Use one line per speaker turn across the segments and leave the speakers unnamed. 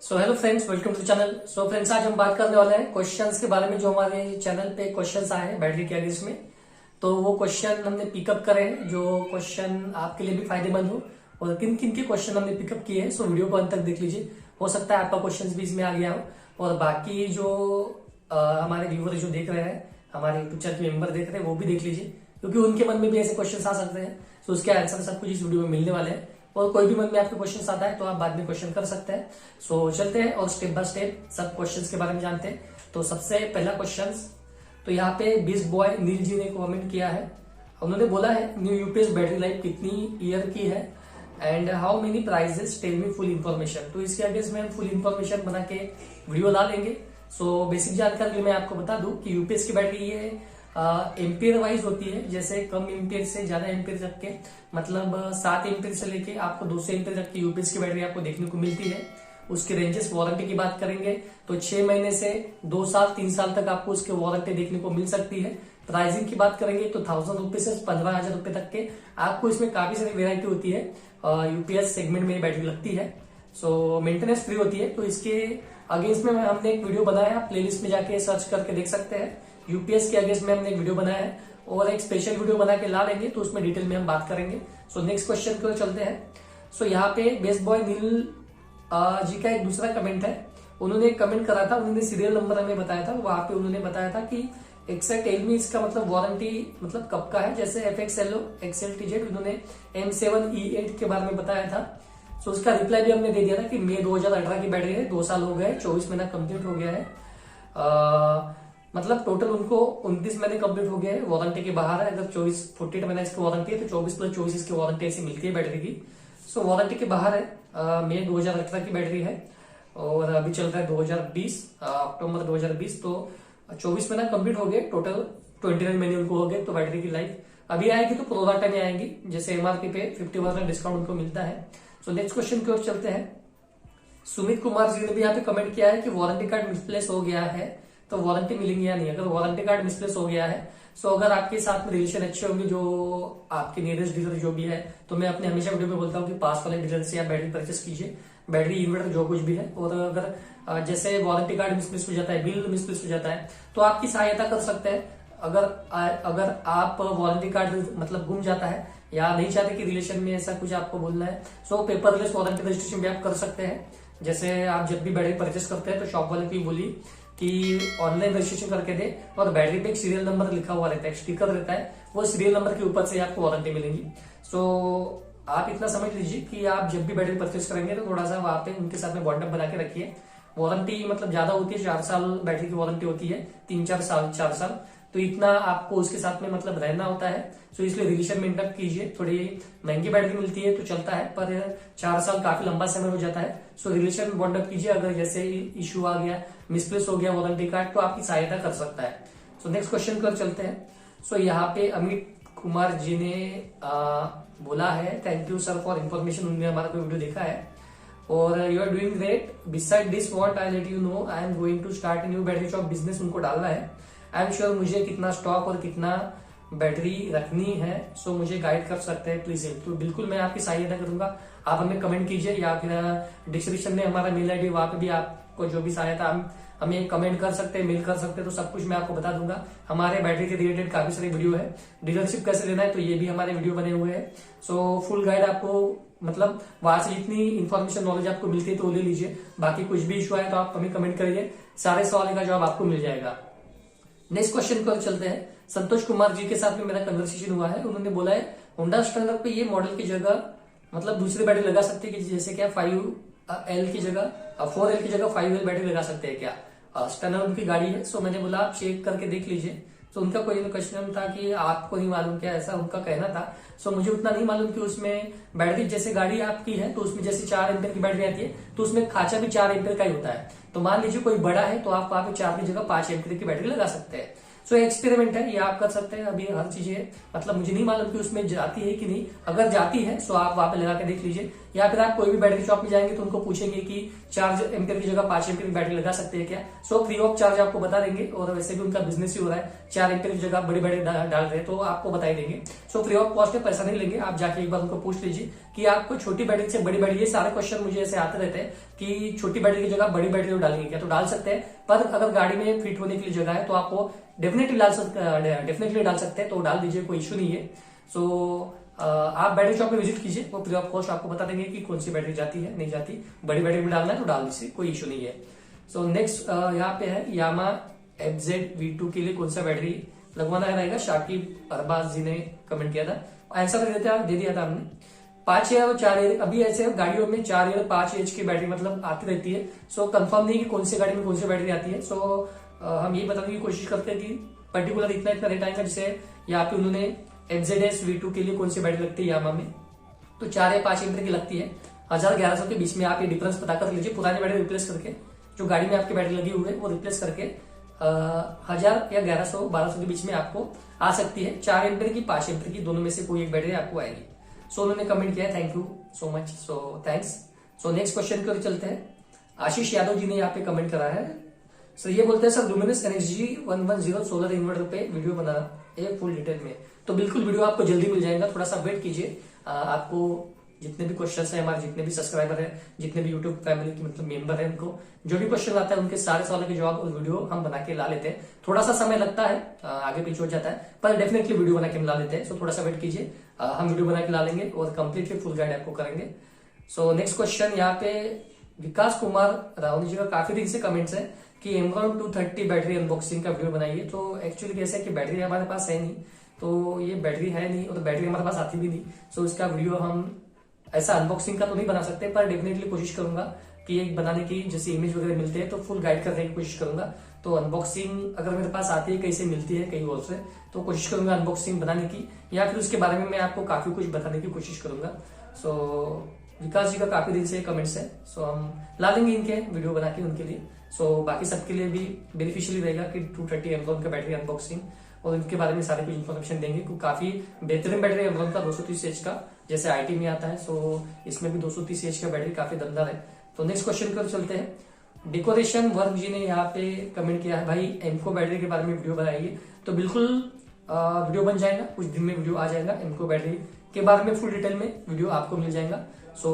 So hello friends, welcome to channel. So friends, आज हम बात करने वाले हैं क्वेश्चंस के बारे में जो हमारे चैनल पे क्वेश्चंस आए हैं बैटरी के अगेंस्ट में। तो वो क्वेश्चन हमने पिकअप करे हैं जो क्वेश्चन आपके लिए भी फायदेमंद हो, और किन किन के क्वेश्चन हमने पिकअप किए हैं। सो वीडियो को अंत तक देख लीजिए, हो सकता है आपका क्वेश्चन भी इसमें आ गया हो। और बाकी जो हमारे व्यूअर जो देख रहे हैं, हमारे यूट्यूब चैनल के मेंबर देख रहे हैं, वो भी देख लीजिए, क्योंकि उनके मन में भी ऐसे क्वेश्चन आ सकते हैं। तो उसके आंसर सब कुछ इस वीडियो में मिलने वाले हैं। और कोई भी मन में आपके क्वेश्चन आता है तो आप बाद में क्वेश्चन कर सकते हैं। सो चलते हैं और स्टेप बाय स्टेप सब क्वेश्चंस के बारे में जानते हैं। तो सबसे पहला क्वेश्चन, तो यहाँ पे बिस बॉय नील जी ने कमेंट किया है। उन्होंने बोला है न्यू यूपीएस बैटरी लाइफ कितनी ईयर की है and how many prizes, tell me full information. तो इसके अगेंस्ट में हम फुल इन्फॉर्मेशन बना के वीडियो ला लेंगे। सो बेसिक जानकारी मैं आपको बता दूं कि यूपीएस की बैटरी ये एम्पियर वाइज होती है। जैसे कम एम्पियर से ज्यादा एम्पियर तक के, मतलब 7 एम्पियर से लेके आपको 200 एम्पियर तक की यूपीएस की बैटरी आपको देखने को मिलती है। उसके रेंजेस, वारंटी की बात करेंगे तो 6 महीने से 2 साल 3 साल तक आपको उसके वारंटी देखने को मिल सकती है। प्राइसिंग की बात करेंगे तो 1000 रुपए से 15,000 रुपए तक के आपको इसमें काफी सारी वेरायटी होती है। यूपीएस सेगमेंट में बैटरी लगती है। सो मेंटेनेंस फ्री होती है। तो इसके अगेंस्ट में हमने एक वीडियो बनाया, आप प्लेलिस्ट में जाके सर्च करके देख सकते हैं। यूपीएस के अगेंस्ट में हमने एक वीडियो बनाया है और एक स्पेशल वीडियो बना के ला लेंगे, तो उसमें डिटेल में हम बात करेंगे। सो नेक्स्ट क्वेश्चन की ओर चलते हैं। सो यहाँ पे बेस्ट बॉय नील जी का एक दूसरा कमेंट है। उन्होंने कमेंट करा था, उन्होंने सीरियल नंबर हमें बताया था। वहां पे उन्होंने बताया था कि एक्सैक्ट एलमी इसका मतलब वारंटी मतलब कब का है। जैसे FXLO XLTZ उन्होंने M7E8 के बारे में बताया था। सो उसका रिप्लाई भी हमने दे दिया था कि मई 2018 की बैटरी है, 2 साल हो गए, 24 महीना कंप्लीट हो गया है। मतलब टोटल उनको 29 महीने कंप्लीट हो गए हैं, वारंटी के बाहर है। अगर 48 महीना इसकी वारंटी है तो 24 + 24 इसकी वारंटी ऐसी मिलती है बैटरी की। सो वारंटी के बाहर है। मई 2018 की बैटरी है और अभी चल रहा है 2020, अक्टूबर 2020। तो 24 महीना कंप्लीट हो गए, टोटल 29 महीने उनको हो गए। तो बैटरी की लाइफ अभी आएगी तो प्रोडक्ट में आएंगी, जैसे MRP पे 50% डिस्काउंट उनको मिलता है। सो नेक्स्ट क्वेश्चन की ओर चलते हैं। सुमित कुमार जी ने भी यहाँ पे कमेंट किया है कि वारंटी कार्ड मिसप्लेस हो गया है तो वारंटी मिलेंगी या नहीं। अगर वारंटी कार्ड मिसप्लेस हो गया है, सो अगर आपके साथ में रिलेशन अच्छे होंगे, जो आपके नियरेस्ट डीलर जो भी है, तो मैं अपने हमेशा वीडियो में बोलता हूँ कि पास वाले डीलर से आप बैटरी परचेस कीजिए, बैटरी इन्वर्टर जो कुछ भी है। और अगर जैसे वारंटी कार्ड मिसप्लेस हो जाता है, बिल मिसप्लेस हो जाता है, तो आपकी सहायता कर सकते हैं। अगर आप वारंटी कार्ड मतलब गुम जाता है या नहीं चाहते कि रिलेशन में ऐसा कुछ आपको बोलना है, सो पेपरलेस वारंटी रजिस्ट्रेशन भी आप कर सकते हैं। जैसे आप जब भी बैटरी परचेस करते हैं तो शॉप वाले को बोली कि ऑनलाइन रजिस्ट्रेशन करके दे, और बैटरी पे एक सीरियल नंबर लिखा हुआ रहता है, स्टिकर रहता है, वो सीरियल नंबर के ऊपर से आपको वारंटी मिलेगी। सो आप इतना समझ लीजिए कि आप जब भी बैटरी परचेस करेंगे तो थोड़ा सा वहां पे उनके साथ में बॉन्डअप बना के रखिए। वारंटी मतलब ज्यादा होती है, 4 साल बैटरी की वारंटी होती है, 3-4 साल 4 साल, तो इतना आपको उसके साथ में मतलब रहना होता है। सो इसलिए रिलेशन मेंटेन कीजिए। थोड़ी महंगी बैटरी मिलती है तो चलता है, पर 4 साल काफी लंबा समय हो जाता है। सो रिलेशन बॉन्डअप कीजिए। अगर जैसे इश्यू आ गया, मिसप्लेस हो गया वारंटी कार्ड, तो आपकी सहायता कर सकता है। सो नेक्स्ट क्वेश्चन पर चलते हैं। सो यहाँ पे अमित कुमार जी ने बोला है, thank you sir for information. उन्होंने हमारा कोई वीडियो देखा है और you are doing great. Beside this what I let you know I am going to start new battery shop business. उनको डालना है। आई एम श्योर मुझे कितना स्टॉक और कितना बैटरी रखनी है, सो मुझे गाइड कर सकते हैं प्लीज। तो बिल्कुल मैं आपकी सहायता करूंगा। आप हमें कमेंट कीजिए या फिर डिस्क्रिप्शन में हमारा मेल आईडी, वहां पे भी आपको जो भी सहायता हमें कमेंट कर सकते हैं, मेल कर सकते हैं, तो सब कुछ मैं आपको बता दूंगा। हमारे बैटरी के रिलेटेड काफी सारी वीडियो है। डीलरशिप कैसे लेना है तो ये भी हमारे वीडियो बने हुए हैं। सो फुल गाइड आपको मतलब वहां से जितनी इन्फॉर्मेशन नॉलेज आपको मिलती है तो ले लीजिए। बाकी कुछ भी इशू आए तो आप हमें कमेंट करिए, सारे सवाल का जवाब आपको मिल जाएगा। नेक्स्ट क्वेश्चन पर चलते हैं। संतोष कुमार जी के साथ में मेरा कन्वर्सेशन हुआ है। उन्होंने बोला है होंडा स्टैंडर्ड पे ये मॉडल की जगह मतलब दूसरी बैटरी लगा सकते हैं कि जैसे क्या 5L की जगह 4L की जगह 5L बैटरी लगा सकते हैं क्या। स्टैंडर्ड उनकी गाड़ी है। सो मैंने बोला आप चेक करके देख लीजिए। तो उनका कोई क्वेश्चन था कि आपको नहीं मालूम क्या, ऐसा उनका कहना था। सो मुझे उतना नहीं मालूम कि उसमें बैटरी जैसे गाड़ी आपकी है तो उसमें जैसे 4 एम्पियर की बैटरी आती है तो उसमें खाचा भी 4 एम्पियर का ही होता है। तो मान लीजिए कोई बड़ा है तो आप वहां पे 4 की जगह 5 एम्पियर की बैटरी लगा सकते हैं। सो एक्सपेरिमेंट है, ये आप कर सकते हैं। अभी हर चीजें मतलब मुझे नहीं मालूम कि उसमें जाती है कि नहीं। अगर जाती है सो आप वहां पे लगा के देख लीजिए। या फिर आप कोई भी बैटरी शॉप में जाएंगे तो उनको पूछेंगे कि 4 एम्पियर की जगह 5 एम्पियर की बैटरी लगा सकते हैं क्या, सो फ्री ऑफ चार्ज आपको बता देंगे। और वैसे भी उनका बिजनेस ही हो रहा है, 4 एम्पियर की जगह बड़ी बड़ी डाल रहे हैं तो आपको बता ही देंगे। सो फ्री ऑफ कॉस्ट है, पैसा नहीं लेंगे। आप जाके एक बार उनको पूछ लीजिए कि आपको छोटी बैटरी से बड़ी बैटरी, ये सारे क्वेश्चन मुझे ऐसे आते रहते हैं कि छोटी बैटरी की जगह बड़ी बैटरी डालेंगे क्या, तो डाल सकते हैं। पर अगर गाड़ी में फिट होने के लिए जगह है तो आपको डेफिनेटली डाल सकते हैं, तो डाल दीजिए, कोई इशू नहीं है। सो आप बैटरी शॉप में विजिट कीजिए, वो फ्री ऑफ कॉस्ट आपको बता देंगे कि कौन सी बैटरी जाती है नहीं जाती। बड़ी बैटरी में डालना है तो डाल दीजिए, कोई इशू नहीं है। सो नेक्स्ट यहाँ पे है यामा FZ V2 के लिए कौन सा बैटरी लगवाना रहेगा, शाकिब अरबाज जी ने कमेंट किया था। आंसर दे दिया था हमने 5 एयर और 4 एयर। अभी ऐसे गाड़ियों में 4 एयर 5 एच की बैटरी मतलब आती रहती है। सो कंफर्म नहीं कि कौन सी गाड़ी में कौन सी बैटरी आती है। सो हम यही बताने की कोशिश करते हैं कि पर्टिकुलर इतना इतना रेट आएगा। जैसे यहाँ पे उन्होंने FZS V2 के लिए कौन सी बैटरी लगती है यामा में, तो 4 या 5 एम्पियर की लगती है। 1000-1100 के बीच में आप ये डिफरेंस पता कर लीजिए। पुरानी बैटरी रिप्लेस करके, जो गाड़ी में आपकी बैटरी लगी हुई है वो रिप्लेस करके 1000 या 1100-1200 के बीच में आपको आ सकती है। 4 एम्पियर की 5 एम्पियर की दोनों में से कोई एक बैटरी आपको आएगी। सो उन्होंने कमेंट किया है, thank you so much. So thanks. So next question की ओर चलते हैं। आशीष यादव जी ने यहाँ पे कमेंट करा है। सर ये बोलते हैं, sir luminous NXG 110 solar inverter पे वीडियो बनाना है फुल डिटेल में। तो बिल्कुल वीडियो आपको जल्दी मिल जाएगा, थोड़ा सा वेट कीजिए। आपको जितने भी क्वेश्चंस हैं, हमारे जितने भी सब्सक्राइबर हैं, जितने भी यूट्यूब फैमिली के मतलब मेंबर हैं, उनको जो भी क्वेश्चन आता है उनके सारे सवालों के जवाब और वीडियो हम बना के ला लेते हैं। थोड़ा सा समय लगता है, आगे पीछे हो जाता है, पर डेफिनेटली वीडियो बना के हम ला लेते हैं। सो थोड़ा सा वेट कीजिए, हम वीडियो बना के ला लेंगे और कंप्लीटली फुल गाइड आपको करेंगे। सो नेक्स्ट क्वेश्चन यहाँ पे विकास कुमार राहुल जी का काफी दिन से कमेंट्स है कि Amron 230 बैटरी अनबॉक्सिंग का वीडियो बनाइए। तो एक्चुअली कैसे है कि बैटरी हमारे पास है नहीं, तो ये बैटरी है नहीं और बैटरी हमारे पास आती भी नहीं। सो इसका वीडियो हम ऐसा अनबॉक्सिंग का तो नहीं बना सकते, पर डेफिनेटली कोशिश करूंगा कि एक बनाने की, जैसे इमेज वगैरह मिलते हैं तो फुल गाइड करने की कोशिश करूंगा। तो अनबॉक्सिंग अगर मेरे पास आती है, कहीं से मिलती है कहीं और से, तो कोशिश करूंगा अनबॉक्सिंग बनाने की, या फिर उसके बारे में मैं आपको काफी कुछ बताने की कोशिश करूंगा। सो विकास जी का काफी दिन से कमेंट्स है, सो हम ला देंगे इनके वीडियो बना के उनके लिए। सो बाकी सबके लिए भी बेनिफिशियली रहेगा कि 230 Amron का बैटरी अनबॉक्सिंग और इनके बारे में सारे कुछ इन्फॉर्मेशन देंगे। काफी बेहतरीन बैटरी Amron का 230H का, जैसे IT में आता है। सो इसमें भी 230H का बैटरी काफी दमदार है। तो नेक्स्ट क्वेश्चन पर चलते हैं। डेकोरेशन वर्क जी ने यहाँ पे कमेंट किया है, भाई एमको बैटरी के बारे में वीडियो बनाइए। तो बिल्कुल वीडियो बन जाएगा, कुछ दिन में वीडियो आ जाएगा। एमको बैटरी के बारे में फुल डिटेल में वीडियो आपको मिल जाएगा। सो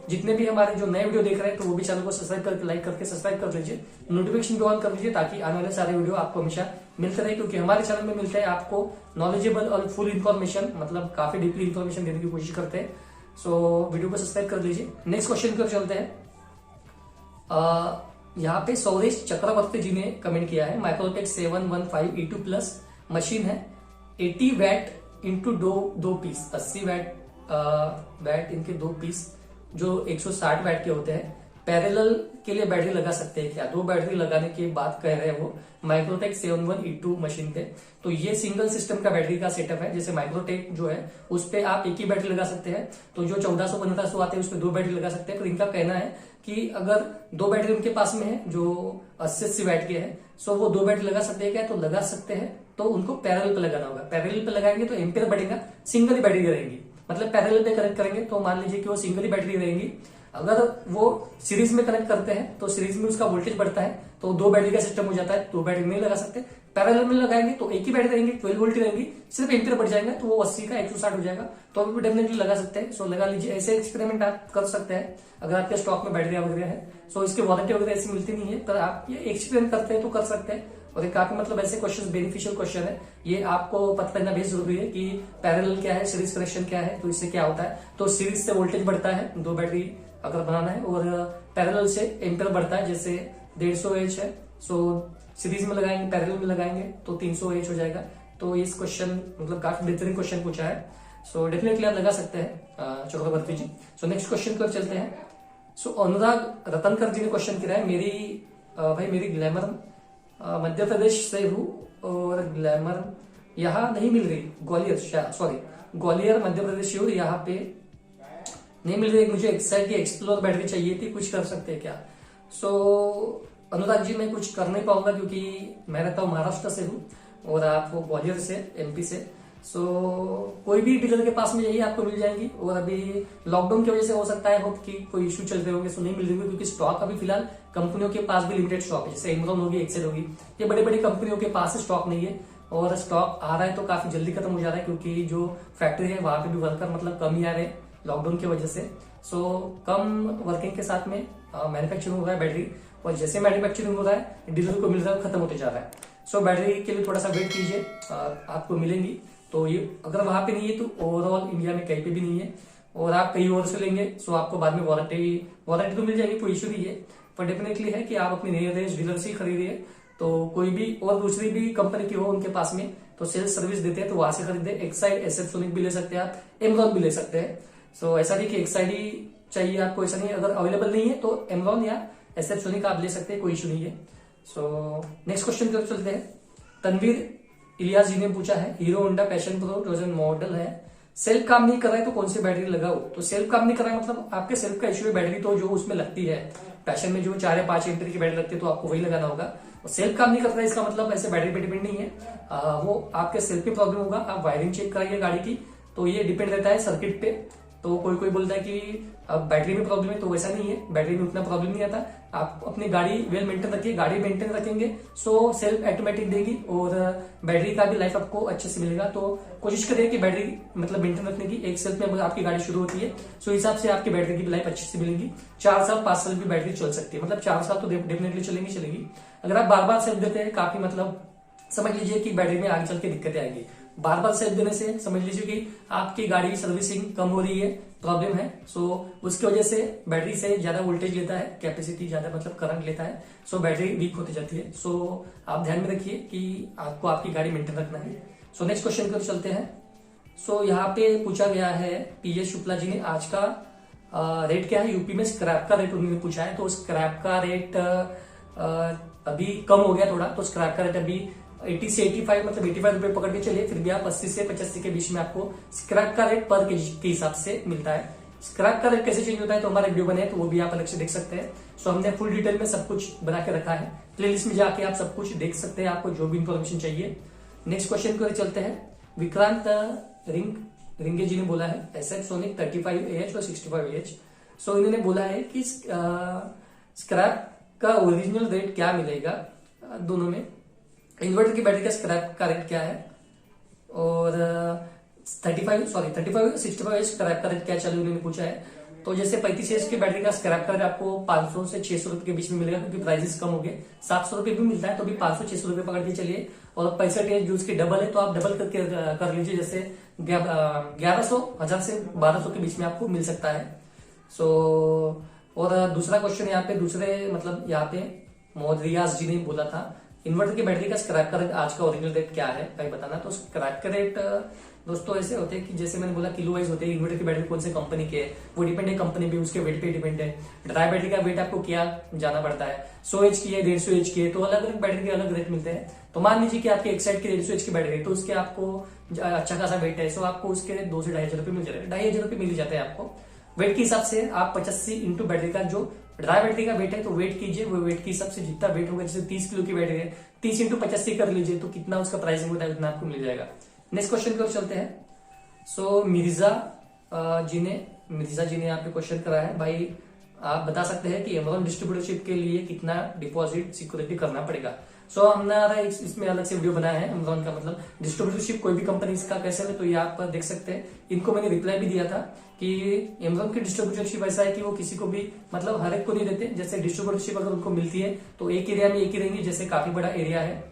जितने भी हमारे जो नए वीडियो देख रहे हैं तो वो भी चैनल को सब्सक्राइब करके लाइक करके सब्सक्राइब कर लीजिए, नोटिफिकेशन भी ऑन कर लीजिए, ताकि आने वाले सारे वीडियो आपको हमेशा मिलते रहे। क्योंकि हमारे चैनल में मिलते हैं आपको नॉलेजेबल और फुल इन्फॉर्मेशन, मतलब काफी डीपली इन्फॉर्मेशन देने की कोशिश करते हैं। सो वीडियो को सब्सक्राइब कर लीजिए। नेक्स्ट क्वेश्चन की ओर चलते हैं। यहाँ पे सौरेश चक्रवर्ती जी ने कमेंट किया है, माइक्रोटेक 715 E2 प्लस मशीन है, 80 वैट इंटू दो पीस, 80 वैट इनके 2 पीस जो 160 वैट के होते हैं, पैरेलल के लिए बैटरी लगा सकते हैं क्या? 2 बैटरी लगाने की बात कह रहे हैं वो माइक्रोटेक 71 E2 मशीन पे। तो ये सिंगल सिस्टम का बैटरी का सेटअप है। जैसे माइक्रोटेक जो है उस पे आप एक ही बैटरी लगा सकते हैं, तो जो 1400-1500 आते हैं उस पे 2 बैटरी लगा सकते हैं। पर इनका कहना है कि अगर 2 बैटरी उनके पास में है जो 80 वैट के हैं, सो वो 2 बैटरी लगा सकते हैं क्या? तो लगा सकते हैं। तो उनको पैरेलल पे लगाना होगा। पैरेलल पे लगाएंगे तो एम्पियर बढ़ेगा, सिंगल ही बैटरी रहेगी। मतलब पैरेलल पे कनेक्ट करेंगे तो मान लीजिए कि वो सिंगल ही बैटरी रहेगी। अगर वो सीरीज में कनेक्ट करते हैं तो सीरीज में उसका वोल्टेज बढ़ता है, तो 2 बैटरी का सिस्टम हो जाता है। 2 बैटरी नहीं लगा सकते। पैरेलल में लगाएंगे तो एक ही बैटरी रहेंगी, 12 वोल्ट रहेंगी, सिर्फ एम्पियर बढ़ जाएगा, तो वो 80 का 160 हो जाएगा। तो अभी डेफिनेटली लगा सकते हैं। सो लगा लीजिए। ऐसे एक्सपेरिमेंट आप कर सकते हैं अगर आपके स्टॉक में बैटरी वगैरह है। सो इसकी वारंटी वगैरह ऐसी मिलती नहीं है, पर आप ये एक्सपेरिमेंट करते हैं तो कर सकते हैं। और ये काफी मतलब ऐसे क्वेश्चन बेनिफिशियल क्वेश्चन है, ये आपको पता करना बेहद जरूरी है कि पैरेलल क्या है, सीरीज कनेक्शन क्या है। तो इससे क्या होता है, तो सीरीज से वोल्टेज बढ़ता है 2 बैटरी अगर बनाना है, और पैरेलल से एम्पियर बढ़ता है। जैसे 150H है, सो सीरीज में लगाएंगे, पैरेलल में लगाएंगे तो 300H हो जाएगा। तो इस क्वेश्चन मतलब काफी बेहतरीन क्वेश्चन पूछा है। सो डेफिनेटली आप लगा सकते हैं चक्रवर्ती जी। सो नेक्स्ट क्वेश्चन पर चलते हैं। सो अनुराग रतनकर जी ने क्वेश्चन किया है, मेरी ग्लैमर मध्य प्रदेश से हूँ और ग्लैमर यहाँ नहीं मिल रही, ग्वालियर मध्य प्रदेश से हूँ, यहाँ पे नहीं मिल रही, मुझे एक्साइट की एक्सप्लोर बैटरी चाहिए थी, कुछ कर सकते हैं क्या? सो अनुराग जी मैं कुछ कर नहीं पाऊंगा क्योंकि मैं रहता हूँ महाराष्ट्र से हूँ और आप ग्वालियर से, MP से। सो कोई भी डीलर के पास में यही आपको मिल जाएंगी। और अभी लॉकडाउन की वजह से हो सकता है होप कि कोई इशू चल रहे होंगे, सो नहीं मिल रही होगी, क्योंकि स्टॉक अभी फिलहाल कंपनियों के पास भी लिमिटेड स्टॉक है। जैसे एमेजॉन होगी, एक्सेल होगी, ये बड़ी बड़ी कंपनियों के पास स्टॉक नहीं है। और स्टॉक आ रहा है तो काफी जल्दी खत्म हो जा रहा है, क्योंकि जो फैक्ट्री है वहां पे भी वर्कर मतलब कम ही आ रहे हैं लॉकडाउन की वजह से। सो कम वर्किंग के साथ में मैन्युफैक्चरिंग हो रहा है बैटरी, और जैसे मैन्युफैक्चरिंग हो रहा है डीलर को मिल रहा है, खत्म होते जा रहा है। सो बैटरी के लिए थोड़ा सा वेट कीजिए, आपको मिलेंगी। तो ये अगर वहां पे नहीं है तो ओवरऑल इंडिया में कहीं पे भी नहीं है, और आप कहीं और से लेंगे सो आपको बाद में वारंटी तो मिल जाएगी, कोई इशू नहीं है। पर डेफिनेटली है कि आप अपनी नियरेस्ट डीलर से खरीदिए। तो कोई भी और दूसरी भी कंपनी की हो उनके पास में तो सेल्स सर्विस देते हैं, तो वहां से खरीदे। एक्साइड, एसएफ सोनिक भी ले सकते हैं आप, एमेजॉन भी ले सकते हैं। सो ऐसा नहीं कि एक्साइड ही चाहिए आपको, ऐसा नहीं। अगर अवेलेबल नहीं है तो एमेजॉन या एसएफ सोनिक आप ले सकते हैं, कोई इशू नहीं है। सो नेक्स्ट क्वेश्चन की तरफ चलते हैं। तनवीर इलियास जी ने पूछा है, hero Honda passion pro 2000 model है, सेल्फ काम नहीं कर रहा है तो कौन सी बैटरी लगाओ। तो सेल्फ काम नहीं कर रहा है मतलब आपके सेल्फ का इशू है। बैटरी तो जो उसमें लगती है पैशन में, जो 4 या 5 एम्पीयर की बैटरी लगती है, तो आपको वही लगाना होगा। और सेल्फ काम नहीं करता है इसका मतलब ऐसे बैटरी पे डिपेंड नहीं है, वो आपके सेल्फ पे प्रॉब्लम होगा। आप वायरिंग चेक कराइए गाड़ी की, तो ये डिपेंड रहता है सर्किट पे। तो कोई कोई बोलता है कि अब बैटरी में प्रॉब्लम है, तो वैसा नहीं है, बैटरी में उतना प्रॉब्लम नहीं आता। आप अपनी गाड़ी वेल मेंटेन रखिए, गाड़ी मेंटेन रखेंगे सो सेल्फ ऑटोमेटिक देगी, और बैटरी का भी लाइफ आपको अच्छे से मिलेगा। तो कोशिश करिए कि बैटरी मतलब मेंटेन रखने की। एक सेल्फ में आपकी गाड़ी शुरू होती है सो हिसाब से आपकी बैटरी की भी लाइफ अच्छी से मिलेगी। 4 साल 5 साल की बैटरी चल सकती है, मतलब 4 साल तो डेफिनेटली चलेगी। अगर आप बार बार सेल्फ देते हैं, काफी मतलब समझ लीजिए कि बैटरी में आगे चल के दिक्कतें आएंगी। बार बार सेल्फ देने से समझ लीजिए कि आपकी गाड़ी की सर्विसिंग कम हो रही है, प्रॉब्लम है। सो उसकी वजह से बैटरी से ज्यादा वोल्टेज लेता है, कैपेसिटी ज्यादा मतलब करंट लेता है, सो बैटरी वीक होती जाती है। सो आप ध्यान में रखिए कि आपको आपकी गाड़ी मेंटेन रखना है। सो नेक्स्ट क्वेश्चन की चलते हैं। सो यहाँ पे पूछा गया है, पीएस शुक्ला जी ने, आज का रेट क्या है यूपी में, स्क्रैप का रेट उन्होंने पूछा है। तो स्क्रैप का रेट अभी कम हो गया थोड़ा, तो स्क्रैप का रेट अभी 80 से 85 मतलब 85 रुपए पकड़ के चलिए, फिर भी आप 80 से 85 के बीच में आपको स्क्रैप का रेट पर केजी के हिसाब से मिलता है। स्क्रैप का रेट कैसे चेंज होता है तो हमारा वीडियो बने हैं, तो वो भी आप अलग से देख सकते हैं। सो हमने फुल डिटेल में सब कुछ बना के रखा है, प्लेलिस्ट में जाके आप सब कुछ देख सकते हैं, आपको जो भी इंफॉर्मेशन चाहिए। नेक्स्ट क्वेश्चन की चलते हैं। विक्रांत रिंगे जी ने बोला है, एसएफ सोनिक 35AH और 65AH। सो इन्होंने बोला है कि स्क्रैप का ओरिजिनल रेट क्या मिलेगा दोनों में, इन्वर्टर की बैटरी का स्क्रैप का रेट क्या है, और 35 65 स्क्रैप का रेट क्या चले उन्होंने पूछा है। तो जैसे 35 की बैटरी का स्क्रैप का रेट आपको 500 से 600 रुपए के बीच में मिलेगा, क्योंकि प्राइसेस कम हो गए। 700 रुपए भी मिलता है तो भी 500-600 रुपए पकड़ के चलिए। और 65 जो उसकी डबल है तो आप डबल करके कर लीजिए, जैसे 1100 से 1200 के बीच में आपको मिल सकता है। सो और दूसरा क्वेश्चन यहाँ पे दूसरे मतलब यहाँ पे मोहम्मद रियाज जी ने बोला था, इन्वर्टर की बैटरी का स्क्रैप का रेट आज का ओरिजिनल रेट क्या है भाई बताना। तो स्क्रैप का रेट दोस्तों ऐसे होते हैं कि जैसे मैंने बोला किलो वाइज होते हैं। इन्वर्टर की बैटरी कौन से कंपनी के है वो डिपेंड है, कंपनी भी उसके वेट पे डिपेंड है। ड्राई बैटरी का वेट आपको क्या जाना पड़ता है, 100H की है 150H की है, तो अलग अलग बैटरी के अलग रेट मिलते हैं। तो मान लीजिए कि आपके एक साइड की 150H की बैटरी है, तो उसके आपको अच्छा खासा वेट है, सो आपको उसके 2 से 2,500 रुपए मिल जाएगा। 2,500 रुपए मिल जाते हैं आपको वेट के हिसाब से। आप 85 इंटू बैटरी का जो ड्राई बैटरी का वेट है तो वेट कीजिए, वो वेट के हिसाब से जितना वेट होगा, जैसे 30 किलो की बैटरी है 30 इंटू 85 कर लीजिए, तो कितना उसका प्राइसिंग होता है उतना आपको मिल जाएगा। नेक्स्ट क्वेश्चन की ओर चलते हैं। सो मिर्जा जी ने यहाँ पे क्वेश्चन करा है, भाई आप बता सकते हैं कि अमेजॉन डिस्ट्रीब्यूटरशिप के लिए कितना डिपॉजिट सिक्योरिटी करना पड़ेगा। सो हमारा इसमें अलग से वीडियो बनाया है अमेजॉन का मतलब डिस्ट्रीब्यूटरशिप कोई भी कंपनी इसका कैसे है, तो ये आप देख सकते हैं। इनको मैंने रिप्लाई भी दिया था कि अमेजॉन की डिस्ट्रीब्यूटरशिप ऐसा है कि वो किसी को भी मतलब हर एक को नहीं देते। जैसे डिस्ट्रीब्यूटरशिप अगर उनको मिलती है तो एक एरिया में एक ही रहेंगी, जैसे काफी बड़ा एरिया है,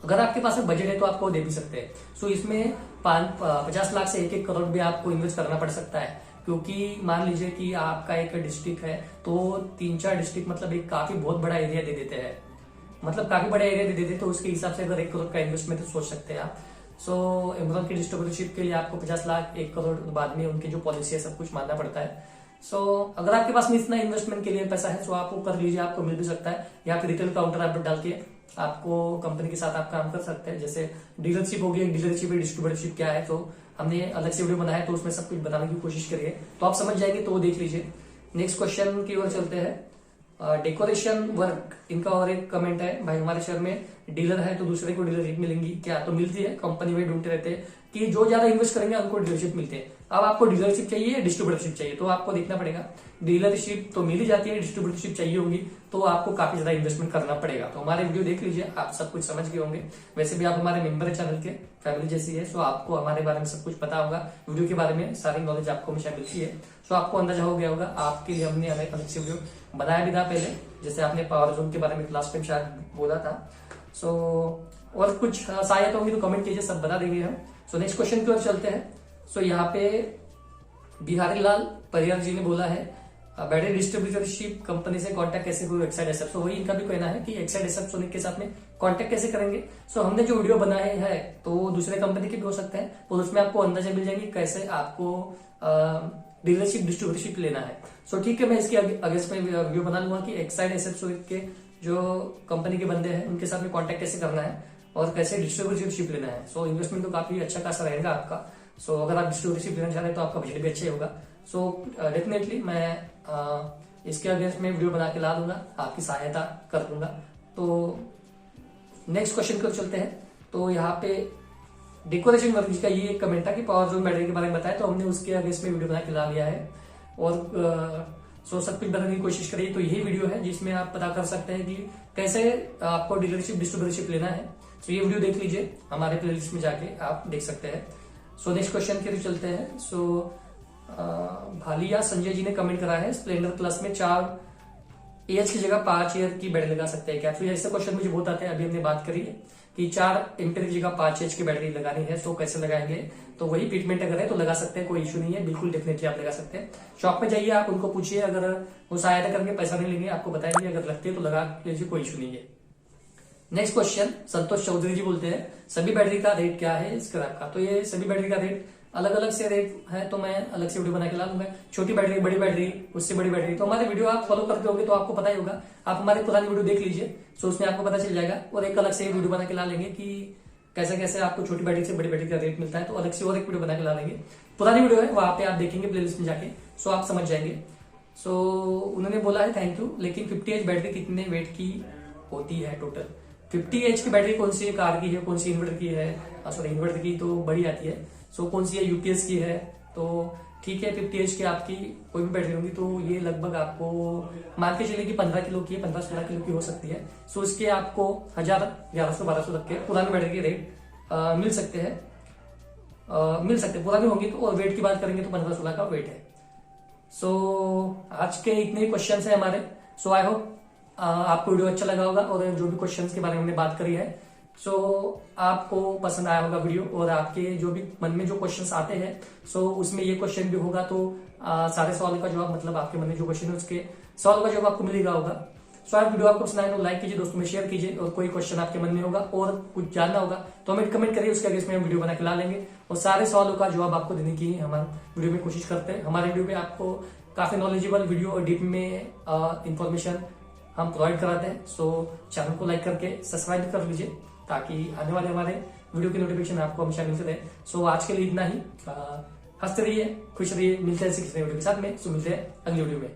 अगर आपके पास बजट है तो आपको दे भी सकते हैं। सो इसमें 50 लाख से 1-1 करोड़ भी आपको इन्वेस्ट करना पड़ सकता है, क्योंकि मान लीजिए कि आपका एक डिस्ट्रिक्ट है तो 3-4 डिस्ट्रिक्ट मतलब एक काफी बहुत बड़ा एरिया दे देते हैं, मतलब काफी बड़ा एरिया दे देते हैं, तो उसके हिसाब से अगर 1 करोड़ का इन्वेस्टमेंट सोच सकते हैं आप। सो अमेजॉन की डिस्ट्रीब्यूटरशिप के लिए आपको 50 लाख 1 करोड़ बाद में उनकी जो पॉलिसी है सब कुछ मानना पड़ता है। सो अगर आपके पास में इतना इन्वेस्टमेंट के लिए पैसा है तो आप वो कर लीजिए, आपको मिल भी सकता है। या फिर रिटेल काउंटर आप डाल के आपको कंपनी के साथ आप काम कर सकते हैं। जैसे डीलरशिप हो गई, डीलरशिप डिस्ट्रीब्यूटरशिप क्या है, तो हमने अलग से वीडियो बनाया है, तो उसमें सब कुछ बताने की कोशिश करिए, तो आप समझ जाएंगे, तो वो देख लीजिए। नेक्स्ट क्वेश्चन की ओर चलते हैं। डेकोरेशन वर्क, इनका और एक कमेंट है, भाई हमारे शहर में डीलर है तो दूसरे को डीलरशिप मिलेंगी क्या? तो मिलती है, कंपनी में ढूंढते रहते हैं कि जो ज्यादा इन्वेस्ट करेंगे उनको डीलरशिप मिलते हैं। अब आपको डीलरशिप चाहिए या डिस्ट्रीब्यूटरशिप चाहिए, तो आपको देखना पड़ेगा। डीलरशिप तो मिल ही जाती है, डिस्ट्रीब्यूटरशिप चाहिए होगी तो आपको काफी ज्यादा इन्वेस्टमेंट करना पड़ेगा। तो हमारे वीडियो देख लीजिए, आप सब कुछ समझ गए होंगे। वैसे भी आप हमारे मेंबर है चैनल के, फैमिली जैसी है, सो आपको हमारे बारे में सब कुछ पता होगा। वीडियो के बारे में सारी नॉलेज आपको हमेशा मिलती है, सो आपको अंदाजा हो गया होगा। आपके लिए हमने अलग से वीडियो बनाया भी था पहले, जैसे आपने पावर जोन के बारे में लास्ट टाइम शायद बोला था। सो और कुछ सहायता होगी तो कमेंट कीजिए, सब बता देंगे हम। सो नेक्स्ट क्वेश्चन की ओर चलते हैं। सो यहाँ पे बिहारी लाल परियार जी ने बोला है, बैटरी डिस्ट्रीब्यूटरशिप कंपनी से कांटेक्ट कैसे करूं एक्साइड एसएफ। तो वही इनका भी कहना है कि एक्साइड एसएफ सोनिक के साथ में कांटेक्ट कैसे करेंगे। सो हमने जो वीडियो बनाए हैं तो दूसरे कंपनी के भी हो सकते हैं, तो उसमें आपको अंदाजा मिल जाएगी कैसे आपको डीलरशिप डिस्ट्रीब्यूटरशिप लेना है। सो ठीक है, मैं इसके अगेंस्ट में वीडियो बना लूंगा कि एक्साइड एसएफ सोनिक के जो कंपनी के बंदे हैं उनके साथ में कॉन्टेक्ट कैसे करना है और कैसे डिस्ट्रीब्यूटरशिप लेना है। सो इन्वेस्टमेंट तो काफी अच्छा खासा रहेगा आपका। सो अगर आप डिस्ट्रीब्यूटरशिप लेना चाह रहे हैं तो आपका बजट भी अच्छा ही होगा। सो डेफिनेटली मैं इसके अगेंस्ट में वीडियो बना के ला दूंगा, आपकी सहायता कर दूंगा। तो नेक्स्ट क्वेश्चन की ओर चलते हैं। तो यहाँ पे डेकोरेशन वर्क का ये एक कमेंट था कि पावर जोन बैटरी के बारे में बताया, तो हमने उसके अगेंस्ट में वीडियो बना के ला लिया है और सो सब कुछ बताने की कोशिश करिए। तो यही वीडियो है जिसमें आप पता कर सकते हैं कि कैसे आपको डीलरशिप डिस्ट्रीब्यूटरशिप लेना है। तो ये वीडियो देख लीजिए, हमारे प्लेलिस्ट में जाके आप देख सकते हैं। सो नेक्स्ट क्वेश्चन की ओर चलते हैं। सो भालिया संजय जी ने कमेंट करा है, स्प्लेंडर प्लस में 4 एच की जगह 5 एयर की बैटरी लगा सकते हैं क्या? तो ऐसे क्वेश्चन मुझे बहुत आते हैं। अभी हमने बात करी है कि 4 एम्पेयर की जगह 5 एच की बैटरी लगानी है, तो कैसे लगाएंगे? तो वही ट्रीटमेंट अगर है तो लगा सकते हैं, कोई इशू नहीं है, बिल्कुल डेफिनेटली आप लगा सकते हैं। शॉप में जाइए, आप उनको पूछिए, अगर वो सहायता करके पैसा नहीं लेंगे, आपको बताएंगे, अगर लगते हैं तो लगा लीजिए, कोई इशू नहीं है। नेक्स्ट क्वेश्चन संतोष चौधरी जी बोलते हैं, सभी बैटरी का रेट क्या है स्क्रैप का? तो ये सभी बैटरी का रेट अलग अलग से रेट है, तो मैं अलग से वीडियो बना के ला लूंगा। छोटी बैटरी, बड़ी बैटरी, उससे बड़ी बैटरी, तो हमारे वीडियो आप फॉलो करते होंगे तो आपको पता ही होगा। आप हमारे पुरानी वीडियो देख लीजिए, सो उसमें आपको पता चल जाएगा। और एक अलग से वीडियो बना के ला लेंगे कि कैसे कैसे आपको छोटी बैटरी से बड़ी बैटरी का रेट मिलता है, तो अलग से और एक वीडियो बना के ला लेंगे। पुरानी वीडियो है, वहां पे आप देखेंगे प्लेलिस्ट में जाके, सो आप समझ जाएंगे। सो उन्होंने बोला है थैंक यू, लेकिन 50 एच बैटरी कितने वेट की होती है टोटल? 50 एच की बैटरी कौन सी कार की है, कौन सी इन्वर्टर की है? सॉरी, इन्वर्टर की तो बड़ी आती है। सो कौन सी है, यूपीएस की है। तो ठीक है, 50 एच की आपकी कोई भी बैटरी होगी तो ये लगभग आपको मान के चलिए कि 15 किलो की है, 15-16 किलो की हो सकती है। सो इसके आपको 1000, 1100-1200 तक के पुरानी बैटरी के रेट मिल सकते हैं, पुरानी होंगी तो। और वेट की बात करेंगे तो 15-16 का वेट है। सो आज के इतने ही क्वेश्चन है हमारे। सो आई होप आपको वीडियो अच्छा लगा होगा, और जो भी क्वेश्चंस के बारे में हमने बात करी है सो आपको पसंद आया होगा वीडियो। और आपके जो भी मन में जो क्वेश्चंस आते हैं, सो उसमें ये क्वेश्चन भी होगा, तो सारे सवालों का जवाब, मतलब आपके मन में जो क्वेश्चन है उसके सवालों का जवाब आपको मिलेगा होगा। सो आप वीडियो आपको पसंद आए तो लाइक कीजिए, दोस्तों में शेयर कीजिए। और कोई क्वेश्चन आपके मन में होगा और कुछ जानना होगा तो हमें कमेंट करिए, उसके अगेंस्ट में हम वीडियो बना के ला लेंगे और सारे सवालों का जवाब आपको देने की हमारे वीडियो में कोशिश करते हैं। हमारे वीडियो में आपको काफी नॉलेजेबल वीडियो और डीप में इंफॉर्मेशन हम प्रोवाइड कराते हैं। सो चैनल को लाइक करके सब्सक्राइब कर लीजिए ताकि आने वाले हमारे वीडियो की नोटिफिकेशन आपको हमेशा मिलते रहे। सो आज के लिए इतना ही। हंसते रहिए, खुश रहिए, मिलते हैं किसी नए वीडियो के साथ में। सो मिलते हैं अगली वीडियो में।